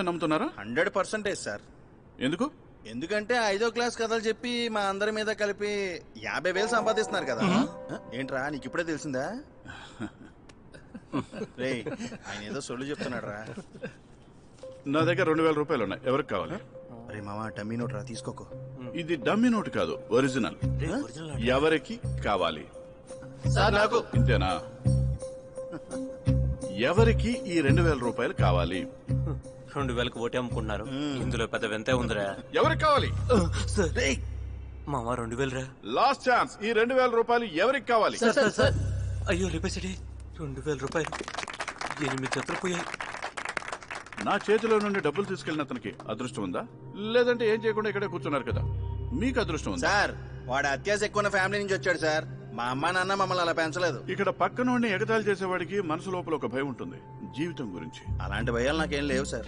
నమ్ముతున్నారా? 100% సార్. ఎందుకు? ఎందుకంటే 5వ క్లాస్ కథలు చెప్పి మా అందరి మీద కలిపి 50,000 సంపాదిస్తున్నారు కదా. ఏంట్రా నీకు ఇప్పుడే తెలిసిందా? రే ఆయన ఏదో సొల్లు చెప్తున్నాడు రా. నా దగ్గర 2,000 రూపాయలు ఉన్నాయి. ఎవరికి కావాలి? అరే మామ డమ్మీ నోట్ రా, తీసుకోకో. ఇది డమ్మీ నోట్ కాదు, ఒరిజినల్. ఎవరికి కావాలి? నాకు. ఇంతేనా? ఎవరికి ఈ 2,000 రూపాయలు కావాలి? 2,000కి ఓటే అమ్ముకున్నారు. ఇందులో పెద్ద వింతే ఉందిరా. ఎవరికి కావాలి? మామ 2,000 రా. Last chance. ఈ 2,000 రూపాయలు ఎవరికి కావాలి? అయ్యో లేపేసడి. 2,000 రూపాయలు 8 జతలు పోయాయి. నా చేతిలో నుండి డబ్బులు తీసుకెళ్లిన అతనికి అదృష్టం ఉందా, లేదంటే ఏం చేయకుండా ఇక్కడే కూర్చున్నారు కదా, మీకు అదృష్టం ఉందా? సార్ వాడు అత్యాశ ఎక్కువ ఫ్యామిలీ నుంచి వచ్చాడు సార్. మా అమ్మ నాన్న మమ్మల్ని అలా పెంచలేదు. ఇక్కడ పక్కనోడిని ఎగతాళి చేసేవాడికి మనసు లోపల ఒక భయం ఉంటుంది, జీవితం గురించి. అలాంటి భయాలు నాకేం లేవు సార్.